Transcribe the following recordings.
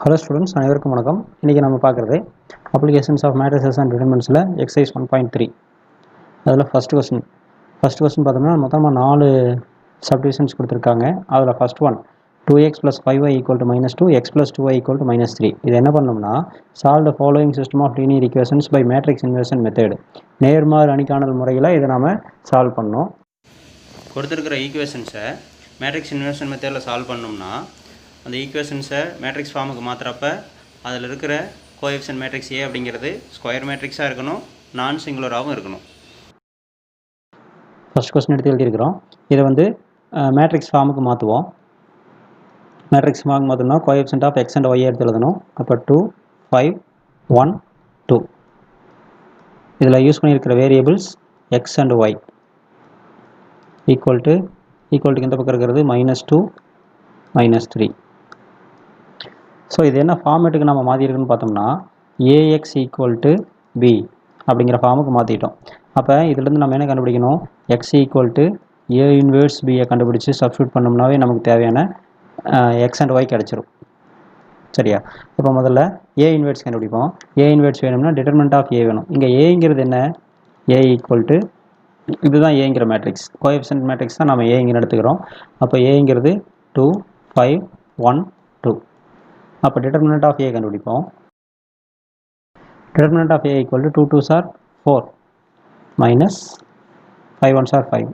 Hello students, அனைவருக்கும் வணக்கம். இன்றைக்கி நம்ம பார்க்குறது அப்ளிகேஷன்ஸ் ஆஃப் மேட்ரிசஸ் அண்ட் டிட்டர்மினன்ட்ஸில் எக்ஸசைஸ் 1.3. அதில் ஃபஸ்ட் கொஸ்டின் பார்த்தோம்னா மொத்தமாக 4 சப்டிவிஷன்ஸ் கொடுத்துருக்காங்க. அதில் first one 2x + 5y = -2, x + 2y = -3. இது என்ன பண்ணோம்னா solve the following system of linear equations by matrix inversion method. நேர்மாறு அணிக்காணல் முறையில் இதை நாம் சால்வ் பண்ணோம். கொடுத்துருக்கிற ஈக்குவேஷன்ஸை மேட்ரிக்ஸ் இன்வர்ஷன் மெத்தடில் சால்வ் பண்ணோம்னா அந்த ஈக்குவேஷன்ஸை மேட்ரிக்ஸ் ஃபார்முக்கு மாற்றுறப்ப அதில் இருக்கிற கோஎஃபிஷியன்ட் மேட்ரிக்ஸ் ஏ அப்படிங்கிறது ஸ்கொயர் மேட்ரிக்ஸாக இருக்கணும், நான் சிங்குலராகவும் இருக்கணும். ஃபஸ்ட் கொஸ்டின் எடுத்து எழுதியிருக்கிறோம். இதை மேட்ரிக்ஸ் ஃபார்முக்கு மாற்றுவோம். மேட்ரிக்ஸ் ஃபார்முக்கு மாற்றணும்னா coefficient of x and y எடுத்து எழுதணும். அப்போ 2, 5, 1, 2. இதில் யூஸ் பண்ணியிருக்கிற variables x and y equal to இந்த பக்கம் இருக்கிறது -2, -3. ஸோ இது என்ன ஃபார்மேட்டுக்கு நம்ம மாற்றிருக்குன்னு பார்த்தோம்னா ஏஎக்ஸ் = பி அப்படிங்கிற ஃபார்முக்கு மாற்றிட்டோம். அப்போ இதுலேருந்து நம்ம என்ன கண்டுபிடிக்கணும்? எக்ஸ் = ஏ இன்வெர்ஸ் பியை கண்டுபிடிச்சி சப்ஸ்டியூட் பண்ணோம்னாவே நமக்கு தேவையான எக்ஸ் அண்ட் ஒய் கிடச்சிரும். சரியா? இப்போ முதல்ல ஏ இன்வெர்ஸ் கண்டுபிடிப்போம். ஏ இன்வெர்ஸ் வேணும்னா டிட்டர்மினன்ட் ஆஃப் ஏ வேணும். இங்கே ஏங்கிறது என்ன? ஏ = இதுதான் ஏங்கிற மேட்ரிக்ஸ், கோஎஃபிஷியன்ட் மேட்ரிக்ஸ் தான் நம்ம ஏங்கிற எடுத்துக்கிறோம். அப்போ ஏங்கிறது 2, 5, 1, 2. அப்போ டிட்டர்மினன்ட் ஆஃப் ஏ கண்டுபிடிப்போம். Determinant of A = 2 2s are 4 -5 1s are 5.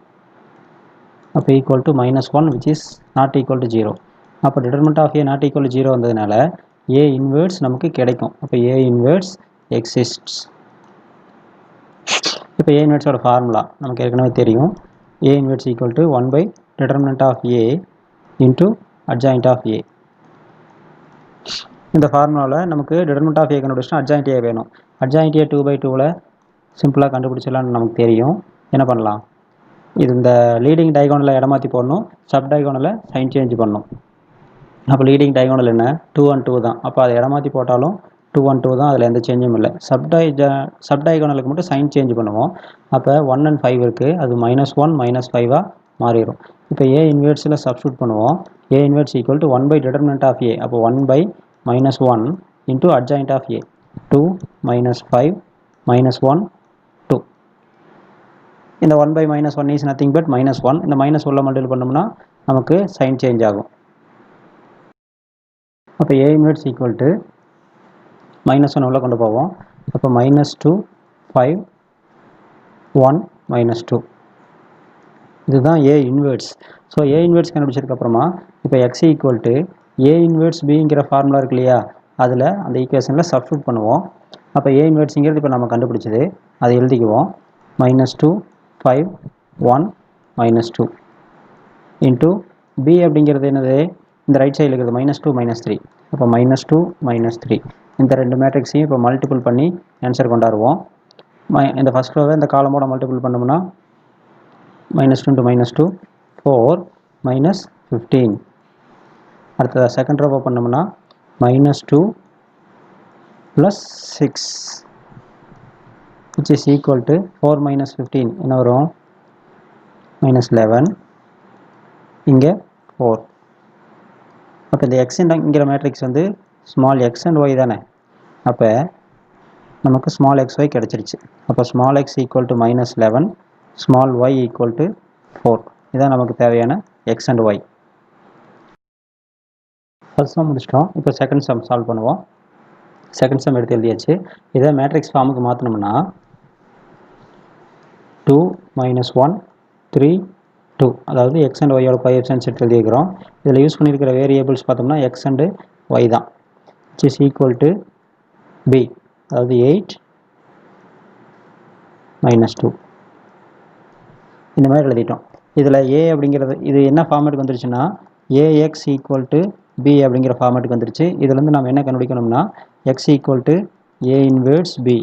அப்போ equal to -1 which is not equal to 0. அப்போ determinant of A not equal to 0 வந்ததுனால ஏ இன்வெர்ஸ் நமக்கு கிடைக்கும். அப்போ ஏ இன்வெர்ஸ் எக்ஸிஸ்ட்ஸ். இப்போ ஏ இன்வெர்ஸோட ஃபார்முலா நமக்கு ஏற்கனவே தெரியும். ஏ inverse = 1/det of A into adjoint of A. இந்த ஃபார்முலாவில் நமக்கு டிட்டர்மினன்ட் ஆஃப் ஏ கண்டுபிடிச்சா அட்ஜாயிண்ட் ஏ வேணும். அட்ஜாயிண்ட் ஏ 2/2ல் சிம்பிளாக கண்டுபிடிச்சிடலான்னு நமக்கு தெரியும். என்ன பண்ணலாம்? இது இந்த லீடிங் டைகோனலில் இடமாற்றி போடணும், சப் டைகோனலில் சைன் சேஞ்ச் பண்ணணும். அப்போ லீடிங் டைகோனல் என்ன? 2 and 2 தான். அப்போ அதை இடமாற்றி போட்டாலும் 2 and 2 தான், அதில் எந்த சேஞ்சும் இல்லை. சப் டைகோனலுக்கு மட்டும் சைன் சேஞ்ச் பண்ணுவோம். அப்போ 1 and 5 இருக்குது, அது -1 -5ஆக மாறிடும். இப்போ ஏ இன்வெர்ஸில் சப்ஸ்டியூட் பண்ணுவோம். ஏ இன்வெர்ஸ் = 1/det of A. அப்போ 1/-1 into adjoint of A. 2 -5 -1 2. இந்த 1/-1 is nothing but -1. இந்த மைனஸ் உள்ள மல்டிபிள் பண்ணோம்னா நமக்கு சைன் சேஞ்ச் ஆகும். அப்போ ஏ இன்வெர்ஸ் = -1 உள்ள கொண்டு போவோம். அப்போ -2 5 1 -2. இதுதான் A inverse. So A inverse கண்டுபிடிச்சதுக்கப்புறமா இப்போ எக்ஸ் = ஏ இன்வெர்ஸ் பிங்கிற ஃபார்முலா இருக்கு இல்லையா, அதில் அந்த ஈக்குவேஷனில் சப்ஸ்டியூட் பண்ணுவோம். அப்போ ஏ இன்வெர்ஸுங்கிறது இப்போ நம்ம கண்டுபிடிச்சது, அதை எழுதிக்குவோம். -2 5 1 -2 இன்ட்டு பி அப்படிங்கிறது என்னது? இந்த ரைட் சைடில் இருக்கிறது -2 -3. அப்போ -2 -3 இந்த ரெண்டு மேட்ரிக்ஸையும் இப்போ மல்டிபிள் பண்ணி ஆன்சர் கொண்டாடுவோம். இந்த ஃபஸ்ட் ரோவை இந்த காலமோட மல்டிபிள் பண்ணோம்னா -2 into -2 4 -15. அடுத்ததாக செகண்ட் ரோவை பண்ணோம்னா -2 + 6 which is equal to 4 -15 என்ன வரும்? -11. இங்கே 4. அப்போ இந்த எக்ஸ்ங்கிற matrix small x and y தானே. அப்போ நமக்கு ஸ்மால் எக்ஸ் ஒய் கிடச்சிருச்சு. அப்போ ஸ்மால் எக்ஸ் = -11, ஸ்மால் ஒய் = 4. இதுதான் நமக்கு தேவையான x and y. First sum முடிச்சிட்டோம். இப்போ செகண்ட் சம் சால்வ் பண்ணுவோம். செகண்ட் சம் எடுத்து எழுதியாச்சு. இதை மேட்ரிக்ஸ் ஃபார்முக்கு மாற்றினோம்னா 2 -1 3 2, அதாவது எக்ஸ் அண்ட் ஒய்யோட கோஎஃபிஷியன்ட்ஸ் எடுத்து எழுதியிருக்கிறோம். இதில் யூஸ் பண்ணியிருக்கிற வேரியபிள்ஸ் பார்த்தோம்னா எக்ஸ் அண்டு ஒய் தான். which is equal to b, அதாவது 8 -2. இந்த மாதிரி எழுதிட்டோம். இதில் ஏ அப்படிங்கிறது இது என்ன ஃபார்மேட்டுக்கு வந்துருச்சுன்னா ஏஎக்ஸ் = பி அப்படிங்கிற ஃபார்மேட்டுக்கு வந்துருச்சு. இதுலேருந்து நம்ம என்ன கண்டுபிடிக்கணும்னா எக்ஸ் = ஏ இன்வெர்ஸ் பி,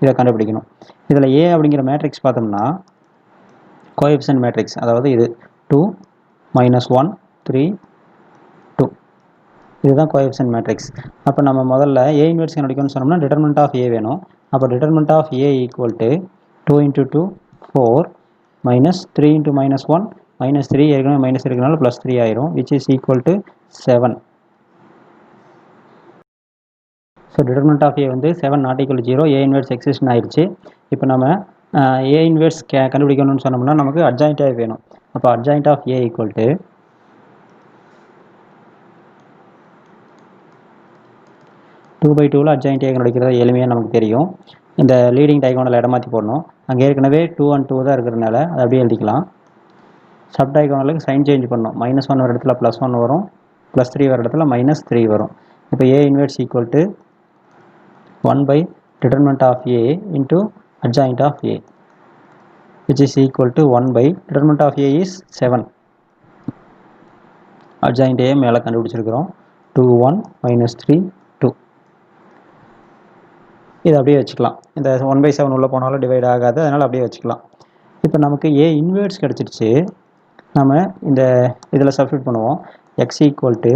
இதை கண்டுபிடிக்கணும். இதில் ஏ அப்படிங்கிற மேட்ரிக்ஸ் பார்த்தோம்னா கோஎஃபிஷியன்ட் மேட்ரிக்ஸ், அதாவது இது 2 -1 3 2, இதுதான் கோஎஃபிஷியன்ட் மேட்ரிக்ஸ். அப்போ நம்ம முதல்ல ஏ இன்வெர்ஸ் கண்டுபிடிக்கணும்னு சொன்னோம்னா டிட்டர்மினன்ட் ஆஃப் ஏ வேணும். அப்போ டிட்டர்மினன்ட் ஆஃப் ஏ = 2 × 2 4 -3 × -1 -3, ஏற்கனவே மைனஸ் இருக்கிறனால +3 ஆயிரும், which is equal to 7. So determinant of A வந்து 7 நாட் ஈக்குவல் 0, ஏ இன்வெர்ஸ் எக்ஸிஸ்ட்னு ஆயிடுச்சு. இப்போ நம்ம ஏ இன்வெர்ஸ் கண்டுபிடிக்கணும்னு சொன்னோம்னா நமக்கு அட்ஜாயிண்ட் ஆஃப் வேணும். அப்போ adjoint of A equal to 2/2ல் அட்ஜாயிண்ட் ஏ கண்டுபிடிக்கிறது எளிமையாக நமக்கு தெரியும். இந்த லீடிங் டைகோனல் இடமாற்றி போடணும். அங்கே ஏற்கனவே 2 and 2 தான் இருக்கிறதுனால அதை அப்படியே எழுதிக்கலாம். சப் டைகோனலுக்கு சைன் சேஞ்ச் பண்ணணும். -1 வர இடத்துல +1 வரும், +3 வர இடத்துல -3 வரும். இப்போ ஏ inverse equal to 1 determinant of A into adjoint of A, which is equal to 1 determinant of A is 7. adjoint A மேலே கண்டுபிடிச்சிருக்கிறோம். 2 1 -3 2. இது அப்படியே வச்சுக்கலாம். இந்த 1/7 உள்ள போனாலும் டிவைட் ஆகாது, அதனால் அப்படியே வச்சுக்கலாம். இப்போ நமக்கு A இன்வெர்ஸ் கிடச்சிருச்சு. நம்ம இந்த இதில் சப்ஸ்டியூட் பண்ணுவோம். x equal to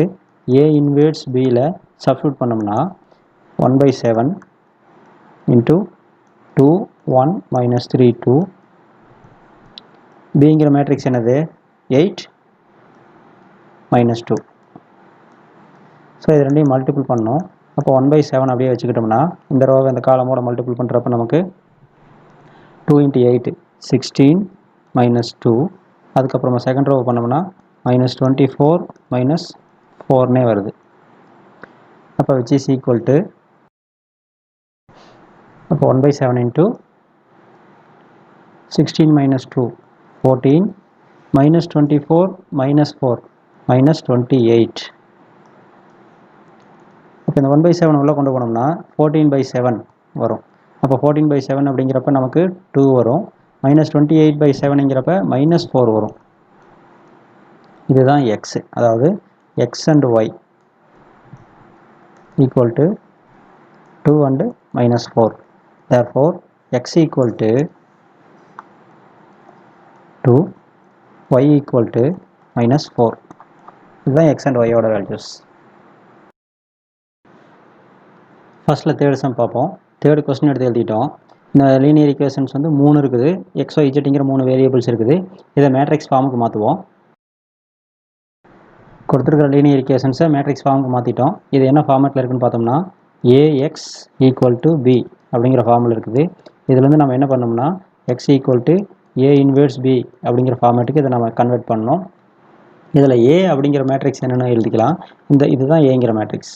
A inverse பியில் சப்ஸ்டியூட் பண்ணோம்னா 1/7 into 2 1 -3 2. பிங்கிற மேட்ரிக்ஸ் என்னது? 8 -2. ஸோ இது ரெண்டையும் மல்டிபிள் பண்ணோம். அப்போ 1/7 அப்படியே வச்சுக்கிட்டோம்னா இந்த ரோவை இந்த காலமோட மல்டிபிள் பண்ணுறப்ப நமக்கு 2 × 8 16 -2. அதுக்கப்புறமா செகண்ட் ரோவை பண்ணோம்னா -24 -4னே வருது. அப்போ விச் இஸ் ஈக்குவல் டு அப்போ 1/7 into 16 -2 14 -24 -4 -28. இப்போ இந்த 1/7 உள்ள கொண்டு போனோம்னா 14/7 வரும். அப்போ 14/7 அப்படிங்கிறப்ப நமக்கு 2 வரும். -28/7ங்கிறப்ப -4 வரும். இதுதான் x, அதாவது x and y equal to 2 and -4. Therefore x equal to 2, y equal to -4. இதுதான் x and y ஓட வேல்யூஸ். ஃபர்ஸ்ட்டில் தேர்ட் சம் பார்ப்போம். தேர்ட் கொஸ்டின் எடுத்து எழுதிட்டோம். இந்த லீனியர் ஈக்குவேஷன்ஸ் வந்து 3 இருக்குது. x, y, zங்கிற 3 வேரியபிள்ஸ் இருக்குது. இதை மேட்ரிக்ஸ் ஃபார்முக்கு மாற்றுவோம். கொடுத்துருக்கிற லீனியர் ஈக்குவேஷன்ஸை மேட்ரிக்ஸ் ஃபார்முக்கு மாற்றிட்டோம். இது என்ன ஃபார்மேட்டில் இருக்குன்னு பார்த்தோம்னா ax = b அப்படிங்கிற ஃபார்முலா இருக்குது. இதுலேருந்து நம்ம என்ன பண்ணோம்னா x = a இன்வெர்ஸ் b அப்படிங்கிற ஃபார்மேட்டுக்கு இதை நம்ம கன்வெர்ட் பண்ணோம். இதில் a அப்படிங்கிற மேட்ரிக்ஸ் என்னென்னு எழுதிக்கலாம். இதுதான் ஏங்கிற மேட்ரிக்ஸ்.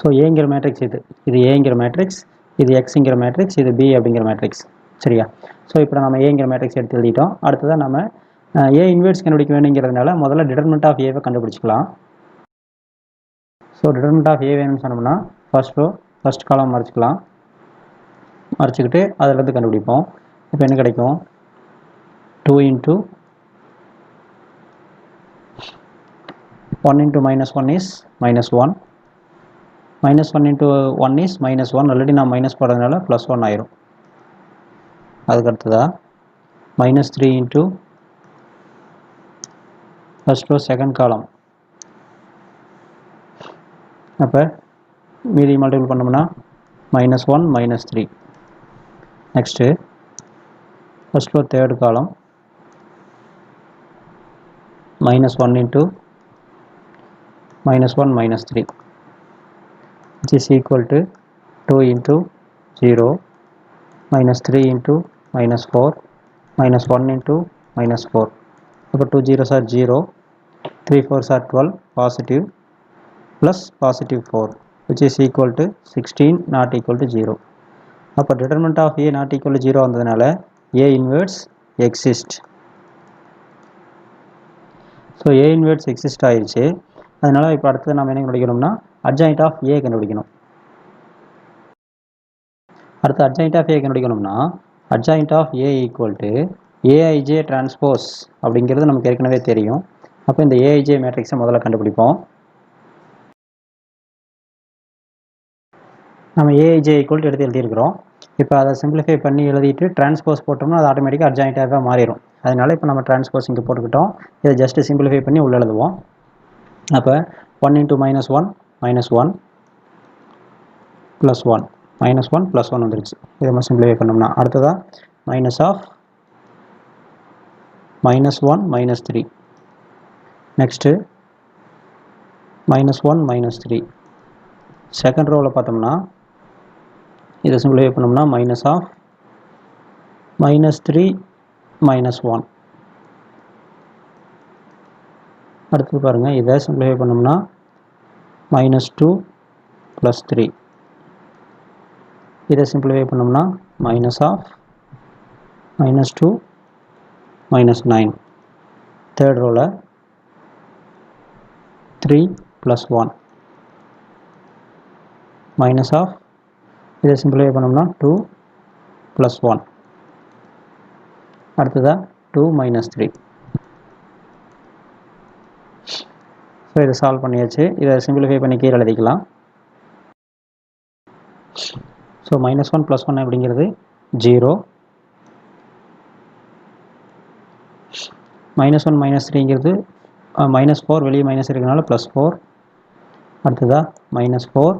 ஸோ ஏங்கிற மேட்ரிக்ஸ் இது ஏங்கிற மேட்ரிக்ஸ், இது எக்ஸுங்கிற மேட்ரிக்ஸ், இது பி அப்படிங்கிற மேட்ரிக்ஸ். சரியா? ஸோ இப்போ நம்ம ஏங்கிற மேட்ரிக்ஸ் எடுத்து எழுதிட்டோம். அடுத்ததான் நம்ம ஏ இன்வெர்ஸ் கண்டுபிடிக்க வேணுங்கிறதுனால முதல்ல டிட்டர்மினன்ட் ஆஃப் ஏவை கண்டுபிடிச்சிக்கலாம். ஸோ டிட்டர்மினன்ட் ஆஃப் ஏ வேணும்னு சொன்னோம்னா ஃபர்ஸ்ட் காலம் மறைச்சிக்கிட்டு அதிலேருந்து கண்டுபிடிப்போம். இப்போ என்ன கிடைக்கும்? 2 × 1 × -1 is -1. -1 × 1 is -1. ஆல்ரெடி நான் மைனஸ் போடுறதுனால +1 ஆயிரும். அதுக்கடுத்ததா -3 × ஃபர்ஸ்ட் ரோ செகண்ட் காலம். அப்போ மீதி மல்டிபிள் பண்ணோம்னா -1 -3. நெக்ஸ்ட்டு ஃபர்ஸ்ட் ரோ தேர்ட் காலம் -1 × -1 -3, which is equal to 2 × 0 -3 × -4 -1 × -4. அப்போ 2 zeros are 0, 3 4s are 12, positive plus +4, which is equal to 16 not equal to 0. அப்போ determinant of a not equal to 0 வந்ததுனால a inverse exist. So a inverse exist ஆயிடுச்சு. அதனால் இப்போ அடுத்தது நம்ம என்ன கண்டுபிடிக்கணும்னா அட்ஜாயிண்ட் ஆஃப் ஏ கண்டுபிடிக்கணும். அடுத்து அட்ஜாயிண்ட் ஆஃப் ஏ கண்டுபிடிக்கணும்னா adjoint of A = aij transpose அப்படிங்கிறது நமக்கு ஏற்கனவே தெரியும். அப்போ இந்த aij மேட்ரிக்ஸை முதல்ல கண்டுபிடிப்போம். நம்ம aij = எடுத்து எழுதியிருக்கிறோம். இப்போ அதை சிம்பிளிஃபை பண்ணி எழுதிட்டு டிரான்ஸ்போஸ் போட்டோம்னா அது ஆட்டோமேட்டிக்காக அட்ஜாயிண்டாக மாறிடும். அதனால இப்போ நம்ம டிரான்ஸ்போஸ் இங்கே போட்டுக்கிட்டோம். இதை ஜஸ்ட்டு சிம்பிளிஃபை பண்ணி உள்ள எழுதுவோம். அப்போ 1 × -1 -1 +1 -1 +1 வந்துருச்சு. இதை நம்ம சிம்பிளிஃபை பண்ணோம்னா அடுத்ததாக -1 -3, நெக்ஸ்ட்டு -1 -3, செகண்ட் ரோவில் பார்த்தோம்னா இதை சிம்பிளிஃபை பண்ணோம்னா மைனஸ் ஆஃப் -3 -1. அடுத்து பாருங்கள், இதை சிம்பிளிஃபை பண்ணோம்னா -2 + 3. இதை சிம்பிளிஃபை பண்ணோம்னா மைனஸ் ஆஃப் -2 -9. தேர்ட் ரோவில் 3 + 1 மைனஸ் ஆஃப், இதை சிம்பிளிஃபை பண்ணோம்னா 2 + 1. அடுத்ததாக 2 - 3. ஸோ இதை சால்வ் பண்ணியாச்சு. இதை சிம்பிளிஃபை பண்ணி கீழே எழுதிக்கலாம். ஸோ -1 + 1 அப்படிங்கிறது 0. -1 -3ங்கிறது -4, வெளியே மைனஸ் இருக்கிறதுனால +4. அடுத்ததாக -4,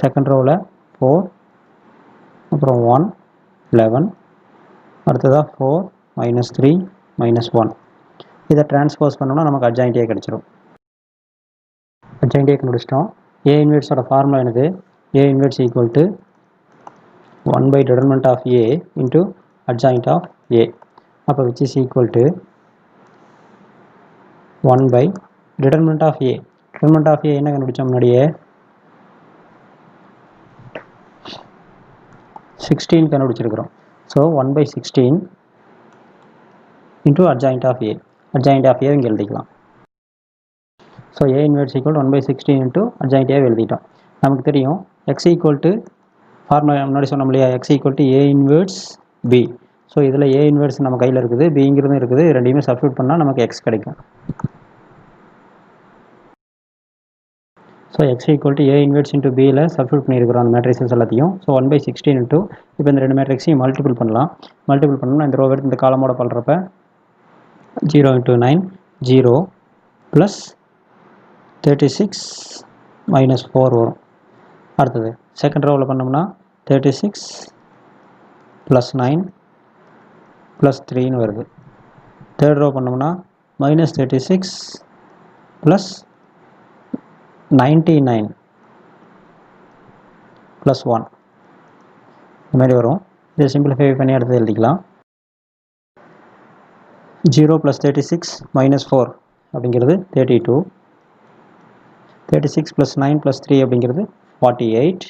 செகண்ட் ரோவில் 4, அப்புறம் 1 11. அடுத்ததாக 4 -3 -1. இதை டிரான்ஸ்போஸ் பண்ணோம்னா நமக்கு அட்ஜாயிண்ட் ஏ கிடச்சிரும். அட்ஜாயிண்ட் ஏ கண்டுபிடிச்சிட்டோம். ஏ இன்வெர்ஸோட ஃபார்முலா என்னது? ஏ inverse equal to 1/det of A into adjoint of A. அப்போ which is equal to 1/det of A. det of A என்ன கண்டுபிடிச்சோம் முன்னாடியே? 16 கண்டுபிடிச்சிருக்கிறோம். So 1/16 into adjoint of A. adjoint of A இங்கே எழுதிக்கலாம். So A inverse equal 1/16 into adjoint A எழுதிட்டோம். நமக்கு தெரியும் x equal to ஃபார்முலா முன்னாடி சொன்னோம் இல்லையா, x equal to A inverse B. So இதில் A inverse நம்ம கையில் இருக்குது, Bங்கிறதும் இருக்குது. ரெண்டையுமே சப்ஸ்டியூட் பண்ணால் நமக்கு x கிடைக்கும். So x equal to A inverse into Bயில் சப்ஸ்டியூட் பண்ணியிருக்கிறோம் அந்த மேட்ரிக்ஸஸ் எல்லாத்தையும். ஸோ 1/16 into இப்போ இந்த ரெண்டு மேட்ரிக்ஸையும் மல்டிபிள் பண்ணலாம். மல்டிபிள் பண்ணோம்னா இந்த ரோ எடுத்து இந்த காலமோட பண்ணுறப்ப 0 × 9 0 + 36 -4 வரும். அடுத்தது செகண்ட் ரோவில் பண்ணோம்னா 36 + 9 + 3ன்னு வருது. தேர்ட் ரோ பண்ணோம்னா -36 + 99 + 1 இந்த மாதிரி வரும். இதை சிம்பிளிஃபை பண்ணி அடுத்து எழுதிக்கலாம். 0 + 36 -4 அப்படிங்கிறது 32. 36 + 9 + 3 அப்படிங்கிறது 48.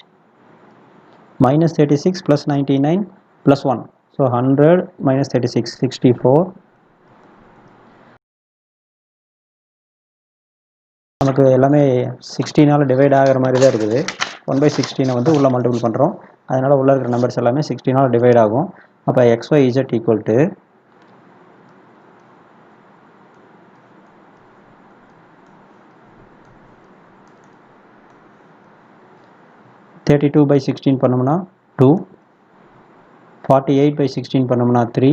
-36 + 99 + 1. ஸோ 100 - 36 64. நமக்கு எல்லாமே 16ஆல் டிவைட் ஆகிற மாதிரி தான் இருக்குது. 1/16 வந்து உள்ளே மல்டிபிள் பண்ணுறோம். அதனால் உள்ளே இருக்கிற நம்பர்ஸ் எல்லாமே 16ஆல் டிவைட் ஆகும். அப்போ XYZ ஈக்குவல் டு 32/16 பண்ணோம்னா 2, 48/16 பண்ணோம்னா 3,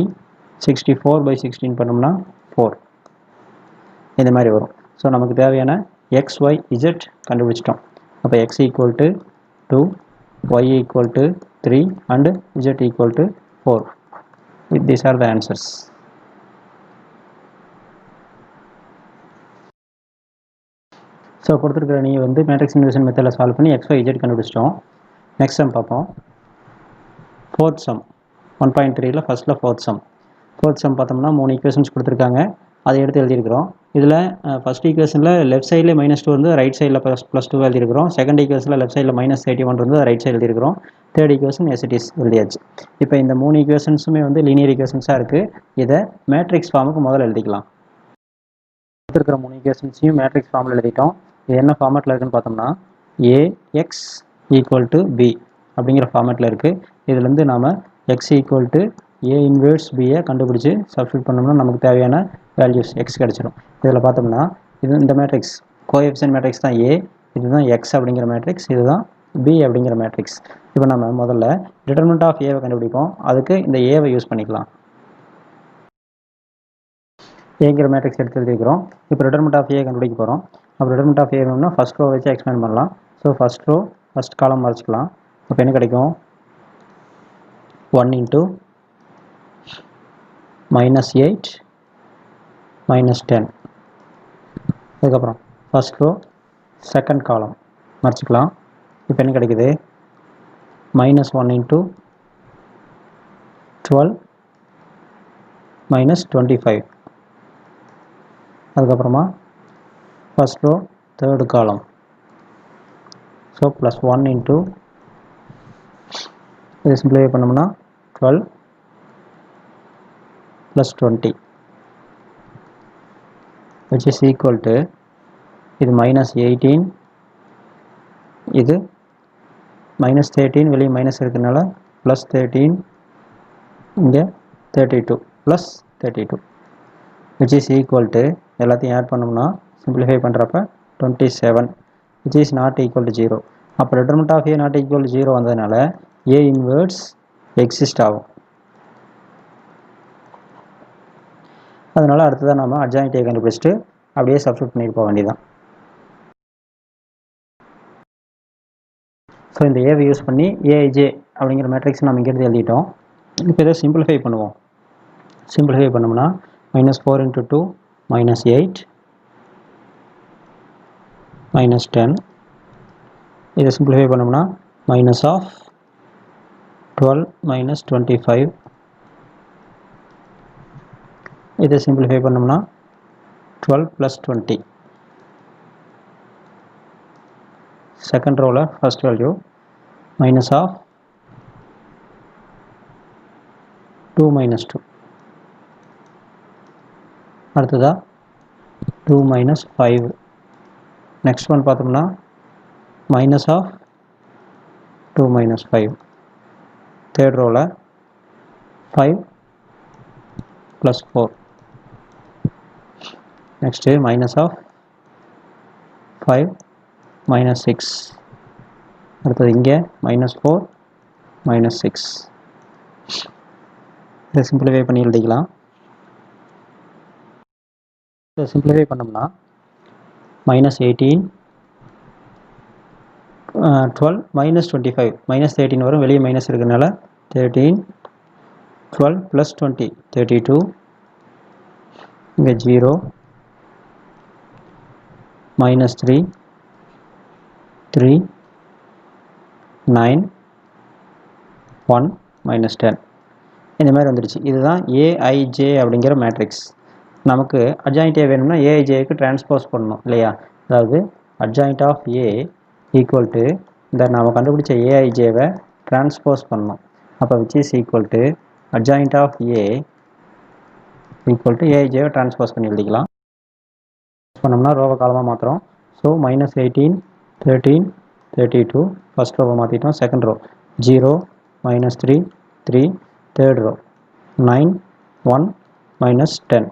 64/16 பண்ணோம்னா 4. இந்த மாதிரி வரும். ஸோ நமக்கு தேவையான XYZ கண்டுபிடிச்சிட்டோம். அப்போ x equal to 2, y equal to 3 and z equal to 4. These are the answers. So கொடுத்துருக்குற நீ வந்து மேட்ரிக்ஸ் இன்வர்ஷன் மெத்தடில் சால்வ் பண்ணி XYZ கண்டுபிடிச்சிட்டோம். நெக்ஸ்ட் சம் பார்ப்போம். ஃபோர்த் சம் 1.3ல் ஃபஸ்ட்டில் ஃபோர்த் சம் பார்த்தோம்னா 3 ஈக்குவேஷன்ஸ் கொடுத்துருக்காங்க. அதை எடுத்து எழுதியிருக்கிறோம். இதில் ஃபஸ்ட் ஈக்குவேஷனில் லெஃப்ட் சைடில் -2 இருந்து ரைட் சைடில் +2 எழுதியிருக்கிறோம். செகண்ட் ஈக்குவேஷனில் லெஃப்ட் சைடில் -31 இருந்து ரைட் சைடு எழுதியிருக்கிறோம். Third equation as it is எழுதியாச்சு. இப்போ இந்த 3 ஈக்குவேஷன்ஸுமே வந்து லீனியர் ஈக்குவேஷன்ஸாக இருக்குது. இதை மேட்ரிக்ஸ் ஃபார்முக்கு முதல்ல எழுதிக்கலாம். கொடுத்துருக்கிற 3 ஈக்குவேஷன்ஸையும் மேட்ரிக்ஸ் ஃபார்மில் எழுதிட்டோம். இது என்ன ஃபார்மேட்டில் இருக்குதுன்னு பார்த்தோம்னா AX = B அப்படிங்கிற ஃபார்மேட்டில் இருக்குது. இதுலேருந்து நாம் x = A inverse Bயை கண்டுபிடிச்சி சப்ஸ்டியூட் பண்ணோம்னா நமக்கு தேவையான வேல்யூஸ் x கிடச்சிடும். இதில் பார்த்தோம்னா இந்த மேட்ரிக்ஸ் கோஎஃபிஷியன்ட் மேட்ரிக்ஸ் தான் A, இதுதான் x அப்படிங்கிற மேட்ரிக்ஸ், இதுதான் B அப்படிங்கிற மேட்ரிக்ஸ். இப்போ நம்ம முதல்ல டிட்டர்மினன்ட் ஆஃப் ஏவை கண்டுபிடிப்போம். அதுக்கு இந்த ஏவை யூஸ் பண்ணிக்கலாம். ஏங்கிற மேட்ரிக்ஸ் எடுத்து எழுதிக்கிறோம். இப்போ டிட்டர்மினன்ட் ஆஃப் ஏ கண்டுபிடிக்க போகிறோம். அப்போ டிட்டர்மினன்ட் ஆஃப் ஏ வேணும்னா ஃபஸ்ட் ரோ வச்சு எக்ஸ்பேண்ட் பண்ணலாம். So first row first column மறைச்சிக்கலாம். அப்போ என்ன கிடைக்கும்? 1 × -8 -10. அதுக்கப்புறம் ஃபஸ்ட் ரோ செகண்ட் காலம் மறைச்சிக்கலாம். இப்போ என்ன கிடைக்குது, -1 இன்ட்டு 12 - 25. அதுக்கப்புறமா first row third column. So +1 into இது சிம்பிளிஃபை பண்ணோம்னா 12 + 20 which is equal to இது -18, இது -13, வெளியே மைனஸ் இருக்கிறதுனால +13, இங்கே 32 +32 which is equal to எல்லாத்தையும் ஆட் பண்ணோம்னா சிம்பிளிஃபை பண்ணுறப்ப 27 which is not equal to 0. அப்போ determinant of A not equal to 0 வந்ததுனால A inverse எக்ஸிஸ்ட் ஆகும். அதனால அடுத்ததான் நம்ம அட்ஜாயிண்ட் A கண்டுபிடிச்சிட்டு அப்படியே சப்ஸ்டிட் பண்ணிட்டு போக வேண்டியதான். ஸோ இந்த ஏவை யூஸ் பண்ணி ஏஐஜே அப்படிங்கிற மேட்ரிக்ஸ் நம்ம இங்கேருந்து எழுதிட்டோம். இப்போ இதை சிம்பிளிஃபை பண்ணுவோம். சிம்பிளிஃபை பண்ணோம்னா -4 × 2 -8 -10. இதை சிம்பிளிஃபை பண்ணோம்னா -12 - 25. இதை சிம்பிளிஃபை பண்ணோம்னா 12 + 20. செகண்ட் ரோவில் ஃபர்ஸ்ட் வேல்யூ -2 - 2. அடுத்ததா 2 - 5. நெக்ஸ்ட் ஒன் பார்த்தோம்னா -2 - 5. தேர்ட் ரோவில் 5 + 4. நெக்ஸ்ட்டு -5 - 6. அடுத்தது இங்கே -4 - 6. இதை சிம்பிளிஃபை பண்ணி எழுதிக்கலாம். இதை சிம்பிளிஃபை பண்ணோம்னா -18, 12 - 25, -13 வரும், வெளியே மைனஸ் இருக்கிறதுனால 13, 12 + 20 32, இங்கே 0, -3, 3, 9, 1, -10. இந்த மாதிரி வந்துடுச்சு. இதுதான் ஏஐஜே அப்படிங்கிற மேட்ரிக்ஸ். நமக்கு அட்ஜாயிண்ட் ஏ வேணும்னா ஏஐஜேக்கு டிரான்ஸ்போஸ் பண்ணணும் இல்லையா? அதாவது adjoint of A equal to இந்த நாம் கண்டுபிடிச்ச ஏஐஜேவை டிரான்ஸ்போஸ் பண்ணணும். அப்போ which is equal to adjoint of A equal to ஏஐஜேவை டிரான்ஸ்போஸ் பண்ணி எழுதிக்கலாம். பண்ணோம்னா ரோவை காலமாக மாற்றுறோம். ஸோ -18, 13, 32 ஃபர்ஸ்ட் ரோவை மாற்றிட்டோம். Second row 0, -3, 3, third row 9, 1, -10.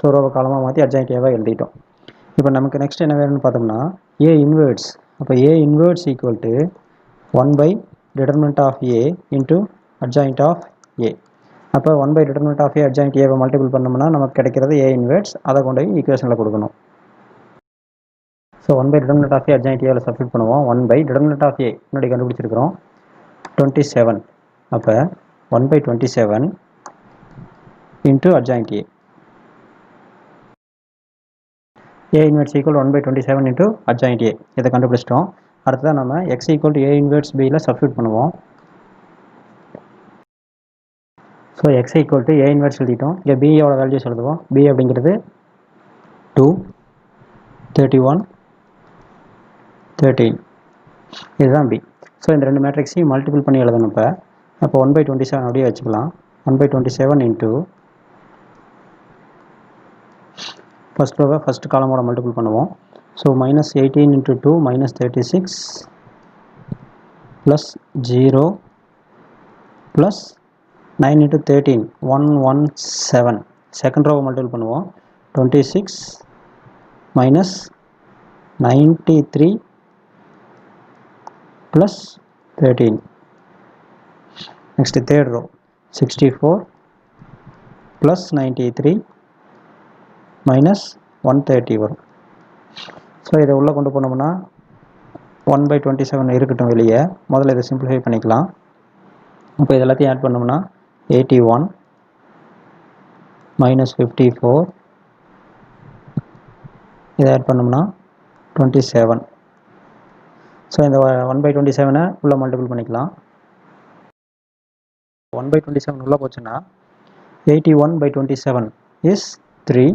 So ரோவை காலமாக மாற்றி அட்ஜாயிண்ட் ஏவை எழுதிட்டோம். இப்போ நமக்கு நெக்ஸ்ட் என்ன வேணும்னு பார்த்தோம்னா ஏ இன்வெர்ஸ். அப்போ A inverse equal to 1/det of A into adjoint of A. அப்போ 1/det ஆஃப் ஏ அட்ஜாயிண்ட் ஏவை மல்டிபிள் பண்ணோம்னா நமக்கு கிடைக்கிறது ஏ இன்வெர்ஸ். அதை கொண்டு போய் ஈக்குவேஷனில் கொடுக்கணும். So 1/det of A adjoint ஏவில் சப்ஸ்டிட் பண்ணுவோம். 1/det ஆஃப் ஏ முன்னாடி கண்டுபிடிச்சிருக்கிறோம் 27. அப்போ 1/27 into adjoint A. A inverse equal 1/27 into adjoint A. இதை கண்டுபிடிச்சிட்டோம். அடுத்ததான் நம்ம x equal to A inverse பியில் சப்ஸ்டிட் பண்ணுவோம். So x equal to A inverse எழுதிட்டோம். இங்கே பியோட வேல்யூஸ் எழுதுவோம். பி அப்படிங்கிறது 2, 31, 13. இதுதான் பி. ஸோ இந்த ரெண்டு மேட்ரிக்ஸையும் மல்டிபிள் பண்ணி எழுதணும். அப்போ 1/27 அப்படியே வச்சுக்கலாம். 1/27 இன்ட்டு ஃபர்ஸ்ட் ரோவை ஃபர்ஸ்ட் காலமோட மல்டிபிள் பண்ணுவோம். ஸோ -18 × 2 -36 + 0 + 9 × 13 117. செகண்ட் ரோவை மல்டிபிள் பண்ணுவோம். 26 - 93 + 13. நெக்ஸ்ட் தேர்ட் ரோ 64 + 93 -130 வரும். ஸோ இதை உள்ளே கொண்டு போனோம்னா 1/27 இருக்கட்டும் வெளியே. முதல்ல இதை சிம்பிளிஃபை பண்ணிக்கலாம். அப்போ இது எல்லாத்தையும் ஆட் பண்ணோம்னா 81 -54, இதை ஆட் பண்ணோம்னா 27. ஸோ இந்த 1/27 உள்ள மல்டிபிள் பண்ணிக்கலாம். 1/27 உள்ள போச்சுன்னா 81/27 இஸ் 3,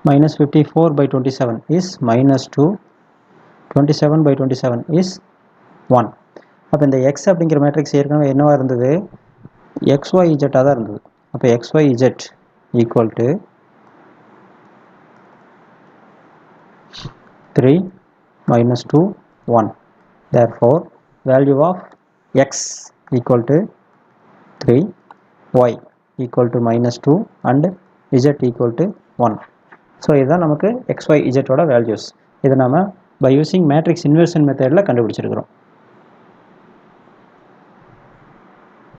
minus 54/27 is -2, 27/27 is 1. அப்போ இந்த x அப்படிங்கிற மேட்ரிக்ஸ் ஏற்கனவே என்னவா இருந்தது, xyz தான் இருந்தது. அப்போ xyz equal to 3 minus 2 1. Therefore value of x equal to 3, y equal to -2 and z equal to 1. So இதுதான் நமக்கு xy z ஓட வேல்யூஸ். இதை நம்ம பை யூஸிங் மேட்ரிக்ஸ் இன்வெர்ஷன் மெத்தடில் கண்டுபிடிச்சிருக்கிறோம்.